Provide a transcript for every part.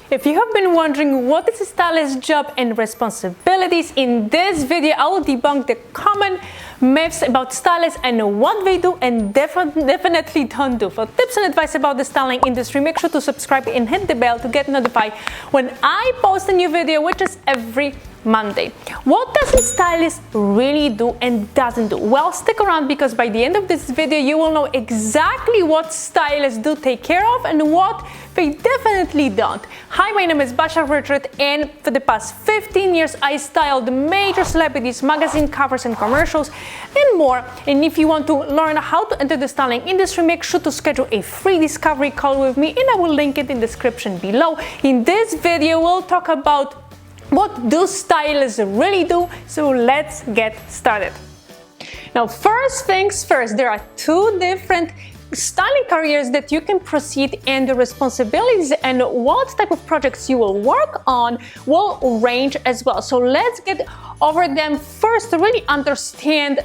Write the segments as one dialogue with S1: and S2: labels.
S1: If you have been wondering what is a stylist's job and responsibilities, in this video I will debunk the common myths about stylists and what they do and definitely don't do. For tips and advice about the styling industry, make sure to subscribe and hit the bell to get notified when I post a new video, which is every Monday. What does a stylist really do and doesn't do? Well, stick around because by the end of this video you will know exactly what stylists do take care of and what they definitely don't. Hi, my name is Basia and for the past 15 years I styled major celebrities, magazine covers and commercials and more. And if you want to learn how to enter the styling industry, make sure to schedule a free discovery call with me and I will link it in the description below. In this video we'll talk about what do stylists really do, so let's get started. Now, first things first, there are two different styling careers that you can proceed, and the responsibilities and what type of projects you will work on will range as well. So let's get over them first to really understand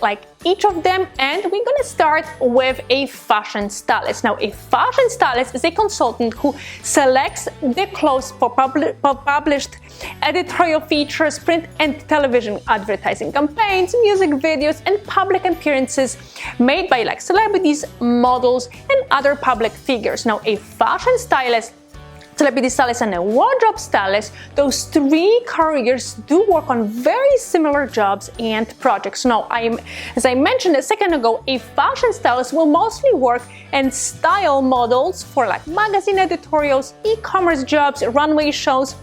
S1: each of them, and we're gonna start with a fashion stylist. Now, a fashion stylist is a consultant who selects the clothes for published editorial features, print and television advertising campaigns, music videos, and public appearances made by celebrities, models, and other public figures. Now, a fashion stylist, celebrity stylist, and a wardrobe stylist, those three careers do work on very similar jobs and projects. Now, as I mentioned a second ago, a fashion stylist will mostly work and style models for magazine editorials, e-commerce jobs, runway shows,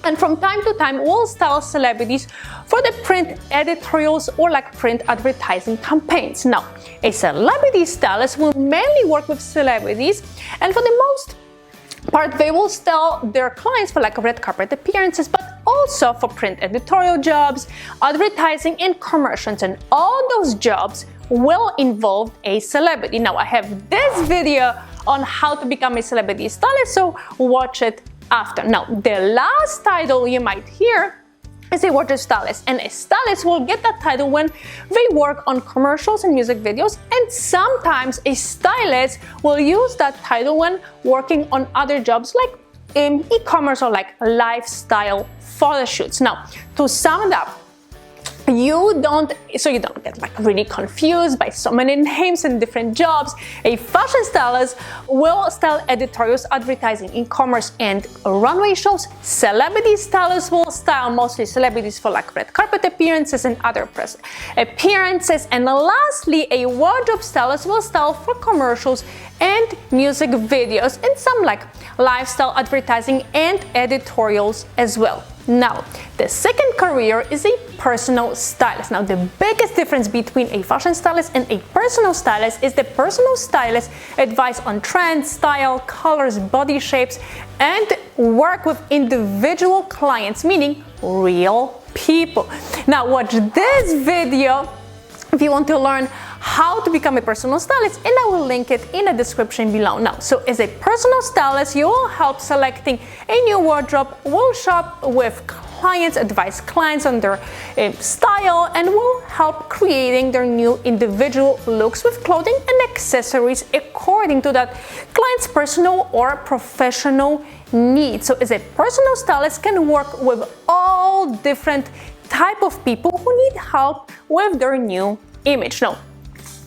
S1: and from time to time will style celebrities for the print editorials or print advertising campaigns. Now, a celebrity stylist will mainly work with celebrities, and for the most part they will style their clients for red carpet appearances, but also for print editorial jobs, advertising, and commercials, and all those jobs will involve a celebrity. Now, I have this video on how to become a celebrity stylist, so watch it after. Now, the last title you might hear is a wardrobe stylist, and a stylist will get that title when they work on commercials and music videos, and sometimes a stylist will use that title when working on other jobs like e-commerce or lifestyle photo shoots. Now, to sum it up, you don't get really confused by so many names and different jobs. A fashion stylist will style editorials, advertising, e-commerce, and runway shows. Celebrity stylists will style mostly celebrities for red carpet appearances and other press appearances. And lastly, a wardrobe stylist will style for commercials and music videos and some lifestyle advertising and editorials as well. Now, the second career is a personal stylist. Now, the biggest difference between a fashion stylist and a personal stylist is the personal stylist advise on trends, style, colors, body shapes, and work with individual clients, meaning real people. Now, watch this video if you want to learn how to become a personal stylist, and I will link it in the description below. Now, so as a personal stylist, you will help selecting a new wardrobe, will shop with clients, advise clients on their style, and will help creating their new individual looks with clothing and accessories according to that client's personal or professional needs. So as a personal stylist can work with all different type of people who need help with their new image.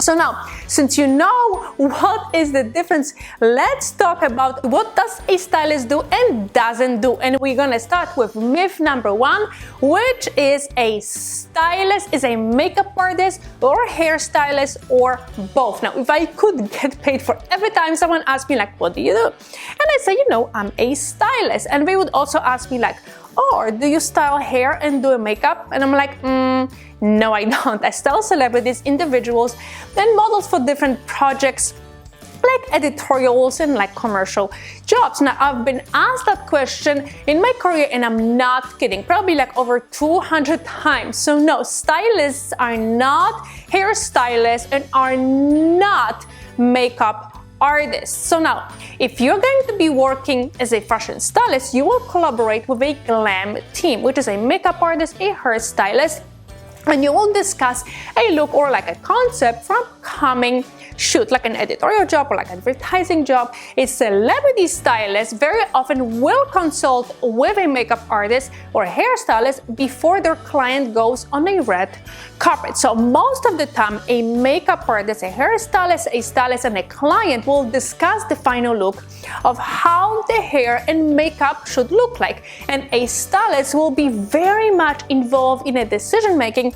S1: So now, since you know what is the difference, let's talk about what does a stylist do and doesn't do. And we're gonna start with myth number one, which is a stylist is a makeup artist or hairstylist or both. Now, if I could get paid for every time someone asks me what do you do? And I say, I'm a stylist. And they would also ask me or do you style hair and do makeup? And I'm no, I don't. I style celebrities, individuals, and models for different projects like editorials and commercial jobs. Now, I've been asked that question in my career, and I'm not kidding, probably over 200 times. So no, stylists are not hairstylists and are not makeup artists. So now, if you're going to be working as a fashion stylist, you will collaborate with a glam team, which is a makeup artist, a hairstylist, and you will discuss a look or a concept from coming shoot, like an editorial job or like advertising job, a celebrity stylist very often will consult with a makeup artist or a hairstylist before their client goes on a red carpet. So most of the time, a makeup artist, a hairstylist, a stylist, and a client will discuss the final look of how the hair and makeup should look like. And a stylist will be very much involved in a decision making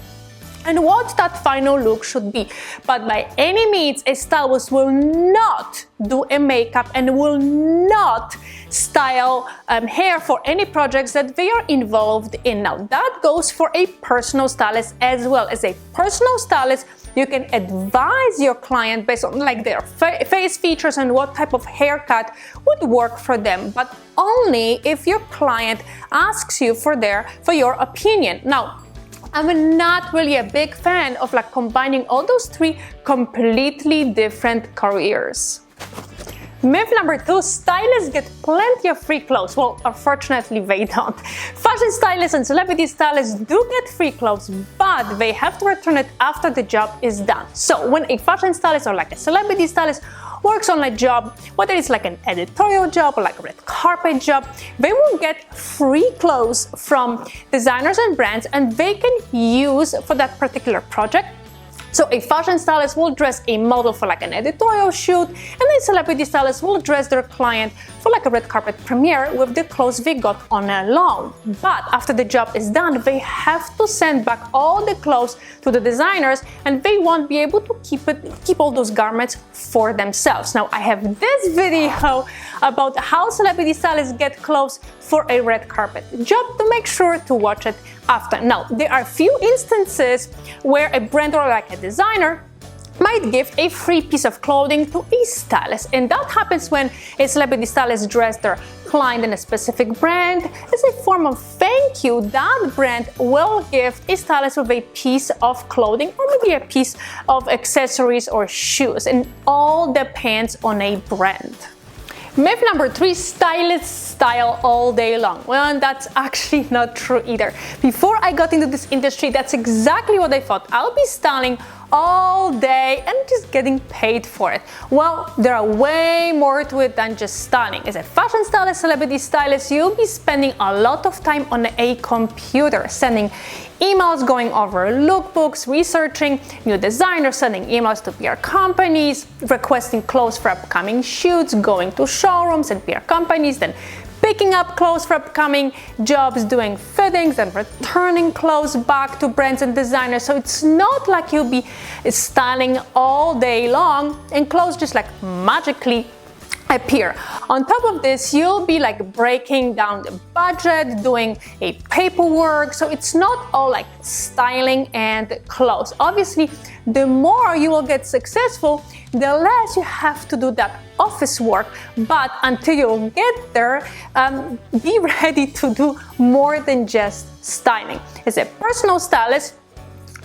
S1: and what that final look should be. But by any means, a stylist will not do a makeup and will not style hair for any projects that they are involved in. Now, that goes for a personal stylist as well. As a personal stylist, you can advise your client based on like their face features and what type of haircut would work for them, but only if your client asks you for your opinion. Now, I'm not really a big fan of like combining all those three completely different careers. Myth number 2, stylists get plenty of free clothes. Well, unfortunately, they don't. Fashion stylists and celebrity stylists do get free clothes, but they have to return it after the job is done. So when a fashion stylist or like a celebrity stylist works on a job, whether it's like an editorial job or like a red carpet job, they will get free clothes from designers and brands and they can use for that particular project. So a fashion stylist will dress a model for like an editorial shoot, and a celebrity stylist will dress their client for like a red carpet premiere with the clothes they got on a loan. But after the job is done, they have to send back all the clothes to the designers and they won't be able to keep all those garments for themselves. Now, I have this video about how celebrity stylists get clothes for a red carpet job, to make sure to watch it after. Now, there are few instances where a brand or like a designer might give a free piece of clothing to a stylist, and that happens when a celebrity stylist dressed their client in a specific brand. As a form of thank you, that brand will give a stylist with a piece of clothing or maybe a piece of accessories or shoes, and all depends on a brand. Myth number 3, stylists style all day long. Well, that's actually not true either. Before I got into this industry, that's exactly what I thought. I'll be styling all day and just getting paid for it. Well, there are way more to it than just styling. As a fashion stylist, celebrity stylist, you'll be spending a lot of time on a computer, sending emails, going over lookbooks, researching new designers, sending emails to PR companies, requesting clothes for upcoming shoots, going to showrooms and PR companies, then picking up clothes for upcoming jobs, doing fittings and returning clothes back to brands and designers. So it's not like you'll be styling all day long and clothes just like magically appear. On top of this, you'll be like breaking down the budget, doing a paperwork. So it's not all like styling and clothes. Obviously, the more you will get successful, the less you have to do that office work. But until you get there, be ready to do more than just styling. As a personal stylist,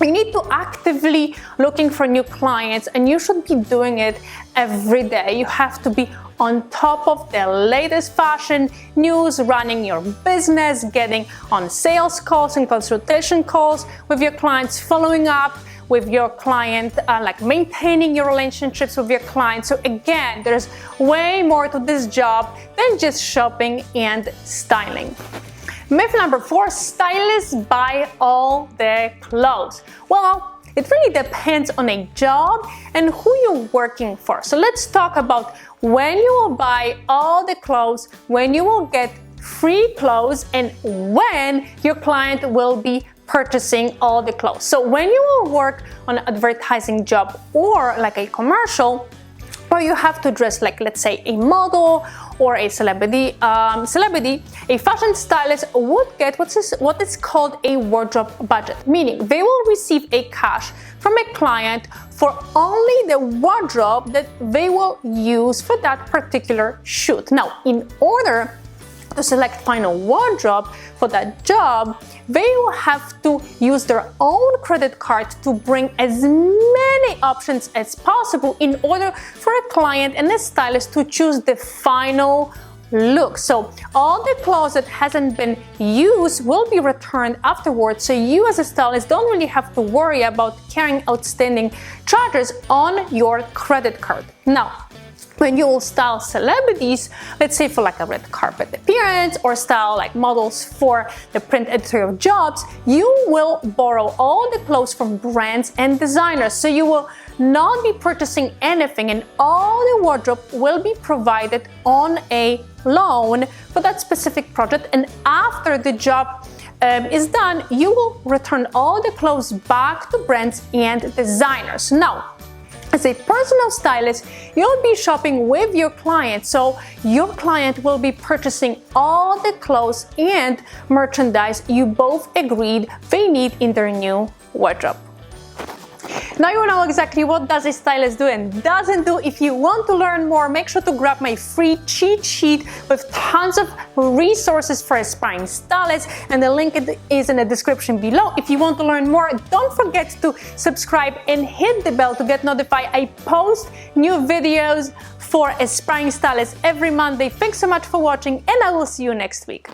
S1: you need to actively looking for new clients, and you should be doing it every day. You have to be on top of the latest fashion news, running your business, getting on sales calls and consultation calls with your clients, following up with your client, like maintaining your relationships with your clients. So again, there's way more to this job than just shopping and styling. Myth number 4, stylists buy all the clothes. Well, it really depends on a job and who you're working for. So let's talk about when you will buy all the clothes, when you will get free clothes, and when your client will be purchasing all the clothes. So when you will work on an advertising job or like a commercial, where you have to dress like, let's say, a model or a celebrity, a fashion stylist would get what is called a wardrobe budget, meaning they will receive a cash from a client for only the wardrobe that they will use for that particular shoot. Now, in order to select final wardrobe for that job, they will have to use their own credit card to bring as many options as possible in order for a client and a stylist to choose the final look. So all the clothes that hasn't been used will be returned afterwards, so you as a stylist don't really have to worry about carrying outstanding charges on your credit card. Now, when you will style celebrities, let's say for like a red carpet appearance, or style like models for the print editorial jobs, you will borrow all the clothes from brands and designers. So you will not be purchasing anything, and all the wardrobe will be provided on a loan for that specific project. And after the job is done, you will return all the clothes back to brands and designers. Now, as a personal stylist, you'll be shopping with your client, so your client will be purchasing all the clothes and merchandise you both agreed they need in their new wardrobe. Now you know exactly what does a stylist do and doesn't do. If you want to learn more, make sure to grab my free cheat sheet with tons of resources for aspiring stylists, and the link is in the description below. If you want to learn more, don't forget to subscribe and hit the bell to get notified. I post new videos for aspiring stylists every Monday. Thanks so much for watching, and I will see you next week.